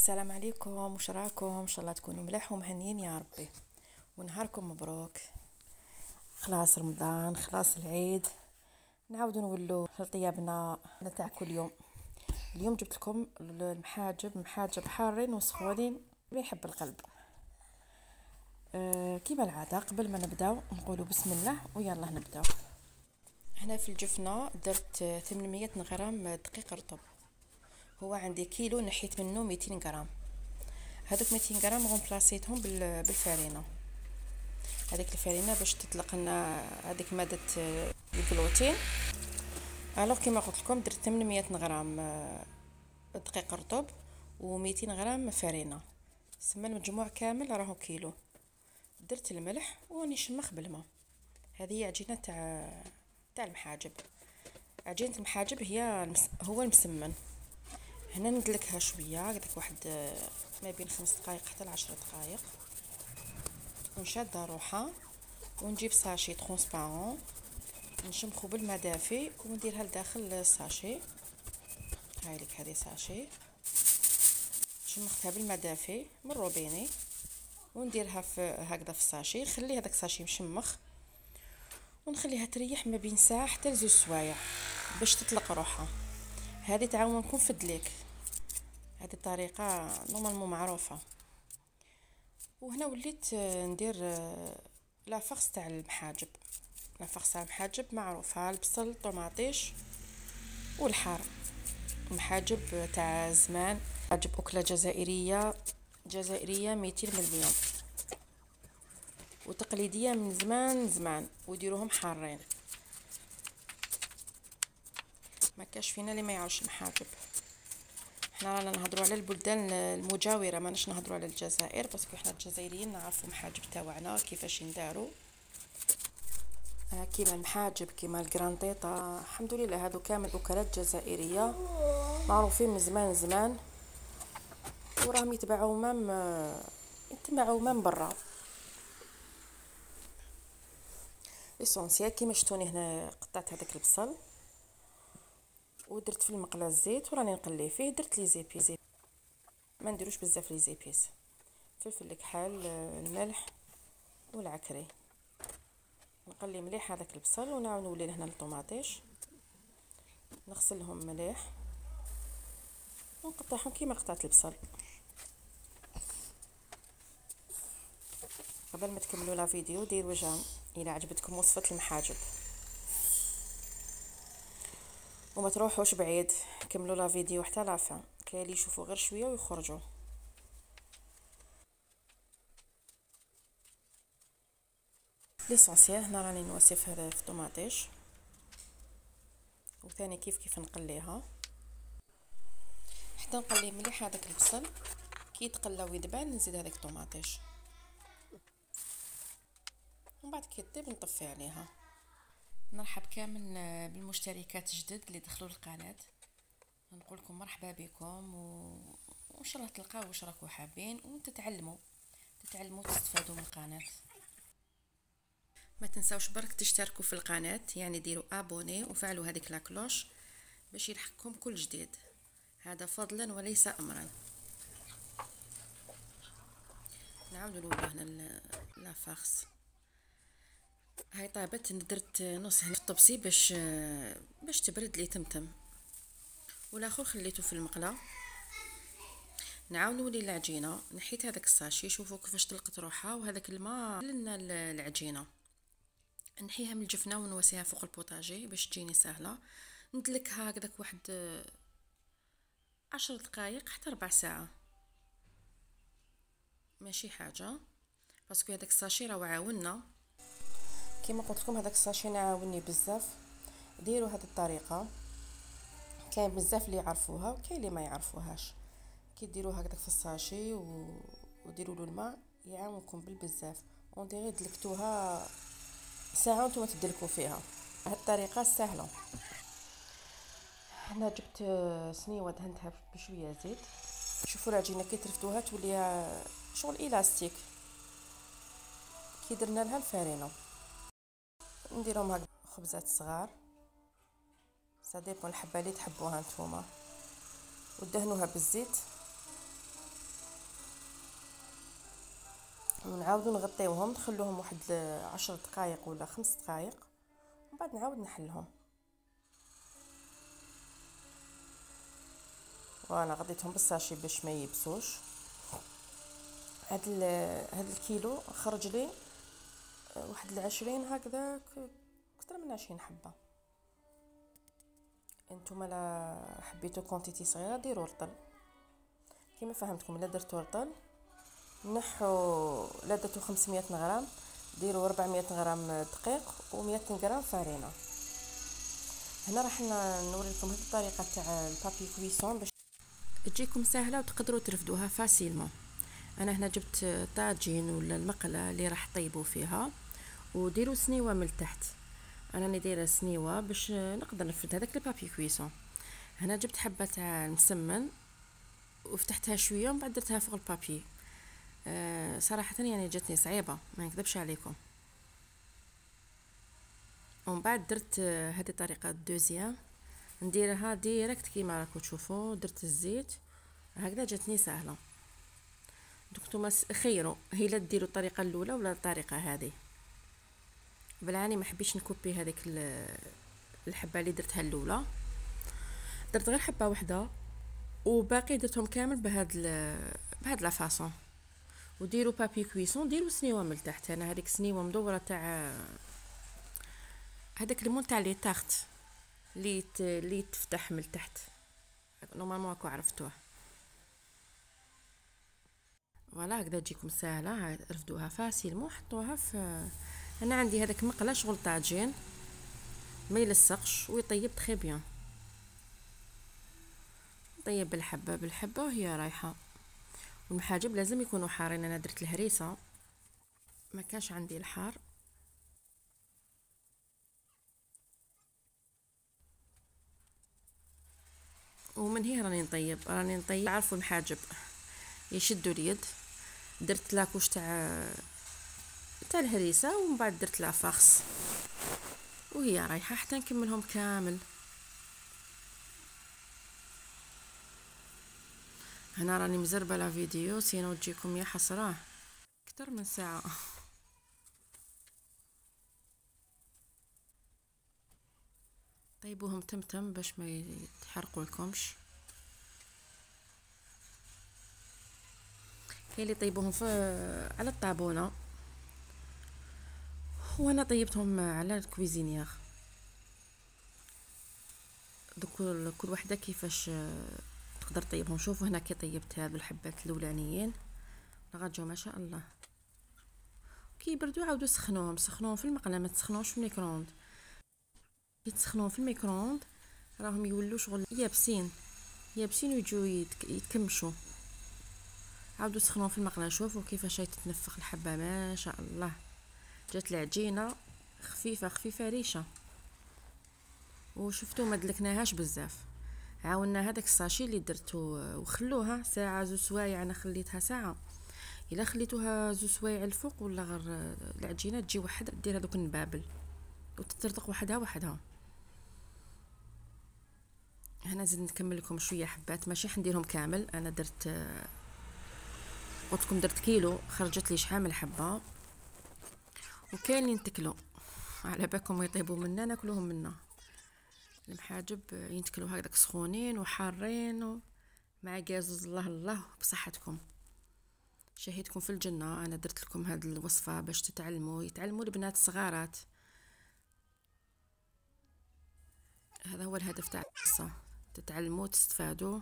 السلام عليكم، واش راكم؟ ان شاء الله تكونوا ملاح ومهنيين يا ربي، ونهاركم مبروك. خلاص رمضان، خلاص العيد، نعاودوا نولوا لطيابنا تاع كل يوم. اليوم جبت لكم محاجب حارين وسخونين يحب القلب. كيما العاده قبل ما نبداو نقولوا بسم الله ويلا نبداو. هنا في الجفنه درت 800 غرام دقيق رطب. هو عندي كيلو نحيت منه 200 غرام. هذوك 200 غرام غومبلاسيتهم بالفارينه. هذيك الفارينه باش تطلق لنا هذيك ماده الجلوتين. الوغ كيما قلت لكم درت 800 غرام دقيق رطب و200 غرام فارينه، سما المجموع كامل راهو كيلو. درت الملح وراني نشمخ بالماء. هذه هي عجينه تاع المحاجب. عجينه المحاجب هو المسمن. هنا ندلكها شويه هكذاك واحد ما بين 5 دقائق حتى ل 10 دقائق، ونشاد روحها ونجيب ساشي ترونسبارون نشمخو بالماء دافي ونديرها لداخل الساشي. هاي لك هذه ساشي شمختها بالماء دافي من روبيني ونديرها في هكذا في الساشي. نخلي هذاك الساشي مشمخ ونخليها تريح ما بين ساعه حتى لزوج سوايع باش تطلق روحها. هذه تعاونكم في الدليك، هذه الطريقه نورمالمون معروفه. وهنا وليت ندير لافخس تاع المحاجب. لافخس تاع المحاجب معروفه، البصل الطوماطيش والحار. محاجب تاع زمان، محاجب اكله جزائريه 200%، وتقليديه من زمان وديروهم حارين. ما كاش فينا اللي ما يعرفش المحاجب. احنا رانا نهضروا على البلدان المجاوره، ماناش نهضروا على الجزائر، باسكو احنا الجزائريين نعرفوا المحاجب تاعنا كيفاش نداروا. كيما المحاجب كيما الكرانطيطه، الحمد لله هادو كامل اكلات جزائريه معروفين من زمان وراهم يتباعوا مام برا. ليسونسيال كيما شفتوني هنا قطعت هذاك البصل ودرت في المقله الزيت وراني نقلي فيه. درت لي زيبيس، ما نديروش بزاف لي زيبيس، فلفل الكحل الملح والعكري. نقلي مليح هذاك البصل ونعاود نولي لهنا الطوماطيش نغسلهم مليح ونقطعهم كيما قطعت البصل. قبل ما تكملوا لا فيديو ديروا جيم الى عجبتكم وصفه المحاجب، وما تروحوش بعيد، كملوا لا فيديو حتى لافان. كاين اللي يشوفوا غير شويه ويخرجوا. ليسونسيال هنا راني نوصف هذا في الطوماطيش، وثاني كيف نقليها حتى نقلي مليح هذاك البصل. كي يتقلى ويدبان نزيد هذاك الطوماطيش، ومن بعد كي يطيب نطفي عليها. نرحب كامل بالمشتركات الجدد اللي دخلوا القناه، نقول لكم مرحبا بكم وان شاء الله تلقاو واش راكم حابين وتتعلموا وتستفادوا من القناه. ما تنساوش برك تشتركوا في القناه، يعني ديروا ابوني وفعلوا هذيك لاكلوش باش يلحقكم كل جديد، هذا فضلا وليس امرا. نعاودوا نولوا هنا لا فارس. هاي طابت، درت نص هنا الطبسي باش تبرد لي تمتم، والاخر خليته في المقله. نعاود نولي العجينه. نحيت هذاك الساشي، شوفوا كيفاش طلقت روحها، وهذاك الماء لنا العجينه. نحيها من الجفنه ونواسيها فوق البوطاجي باش تجيني سهله. ندلكها هكذاك واحد 10 دقائق حتى ربع ساعه، ماشي حاجه، باسكو هذاك الساشي راه عاوننا. كما قلت لكم هذاك الساشي عاوني بزاف. ديروا هذه الطريقه، كاين بزاف اللي يعرفوها وكاين اللي ما يعرفوهاش. كي ديروها هكذاك في الساشي وديروا له الماء يعاونكم بالبزاف. ونديري دلكتوها ساعه وانتم تدلكوا فيها. هذه الطريقه سهله. هنا جبت صينيه ودهنتها بشويه زيت. شوفوا العجينه كي ترفدوها تولي شغل الاستيك. كي درنا لها الفارينه نديرهم هكا خبزات صغار، صديقوا الحبه اللي تحبوها نتوما، ودهنوها بالزيت ونعاودو نغطيوهم، نخلوهم واحد 10 دقائق ولا 5 دقائق، ومن بعد نعاود نحلهم. وانا غطيتهم بالساشي باش ما يبسوش. هاد الكيلو خرج لي واحد 20 هكذا، اكثر من 20 حبه. انتم لا حبيتو كونتيتي صغيره ديروا رطل كيما فهمتكم. لا درتو رطل نحو، لا درتو 500 غرام ديروا 400 غرام دقيق و200 غرام فرينه. هنا راح نوري لكم هذه الطريقه تاع البابي كويسون باش تجيكم سهله وتقدروا ترفدوها فاسيلمون. انا هنا جبت طاجين ولا المقله اللي راح طيبوا فيها، وديروا سنيوه من التحت. انا راني دايره سنيوه باش نقدر نفرد هذاك البابي كويسون. هنا جبت حبه تاع المسمن وفتحتها شويه ومن بعد درتها فوق البابي. صراحه يعني جاتني صعيبه ما نكذبش عليكم. ومن بعد درت هذه الطريقه الدوزيام، نديرها ديريكت كيما راكم تشوفوا. درت الزيت هكذا جاتني سهله. دوك نتوما خيروا، هي لا ديروا الطريقه الاولى ولا الطريقه هذه. بلاني ما حبيتش نكوبي هذيك الحبه اللي درتها الاولى، درت غير حبه واحده وباقي درتهم كامل بهاد لا فاصون. وديروا بابي كويسون، ديروا سنيوه من التحت. انا هذيك سنيوه مدوره تاع هذاك المول تاع لي تارت اللي تفتح من التحت، نورمالمون راكو عرفتوه. فوالا هكذا تجيكم سهله. رفدوها فاسيلمون، حطوها في، انا عندي هذاك مقله شغل طاجين ما يلصقش ويطيب تري بيان. طيب بالحبه بالحبه وهي رايحه. والمحاجب لازم يكونوا حارين. انا درت الهريسه ما كانش عندي الحار. ومن هي راني نطيب. عارفوا المحاجب يشدوا اليد. درت لاكوش تاع الهريسه ومن بعد درت لا فارس وهي رايحه حتى نكملهم كامل. هنا راني مزربه لا فيديو سينو تجيكم يا حسراه اكثر من ساعه. طيبوهم تمتم باش ما يتحرقوا لكمش. كاين اللي طيبوهم على الطابونه، وانا طيبتهم على الكويزينيير. دوك كل وحده كيفاش تقدر طيبهم. شوفوا هنا كي طيبتها بالحبات الاولانيين غادجو ما شاء الله. كي يبردوا عاودوا سخنوهم في المقله، ما تسخنوش في الميكرووند. كي تسخنوهم في الميكرووند راهم يولوا شغل يابسين ويجوا يتكمشوا. عاودوا سخنوهم في المقله. شوفوا كيفاش تتنفخ الحبه ما شاء الله. جات العجينه خفيفه ريشه. وشفتوا ما دلكناهاش بزاف. عاونا هذاك الساشي اللي درتو وخلوها ساعه زو سوايع. انا خليتها ساعه. الا خليتوها زو سوايع الفوق ولا غير العجينه تجي وحده دير هذوك النبابل وتترطق وحدها. هنا زيد نكمل لكم شويه حبات ماشي حنديرهم كامل. انا قلت لكم درت كيلو خرجت لي شحال من حبه. وكاين اللي نتكلوا على بالكم يطيبوا منا ناكلوهم منا. المحاجب ينتكلوا هكذاك سخونين وحارين مع قازوز. الله بصحتكم، شهيتكم في الجنه. انا درت لكم هذه الوصفه باش يتعلموا البنات الصغارات. هذا هو الهدف تاع القصه، تتعلموا تستفادوا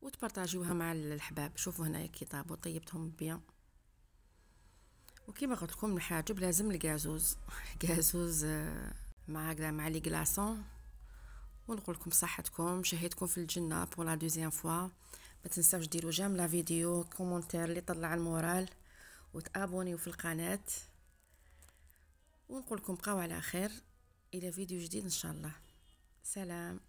وتبارطاجيوها مع الحباب. شوفوا هنايا كي طابوا طيبتهم بيان. وكيما قلت لكم الحاجب لازم القازوز مع لي غلاصون. ونقول لكم صحتكم، شهيتكم في الجنه بور لا دوزيام فوا. ما تنساوش ديروا جيم لا فيديو، كومونتير اللي طلع المورال، وتابونيو في القناه. ونقول لكم بقاو على خير الى فيديو جديد ان شاء الله. سلام.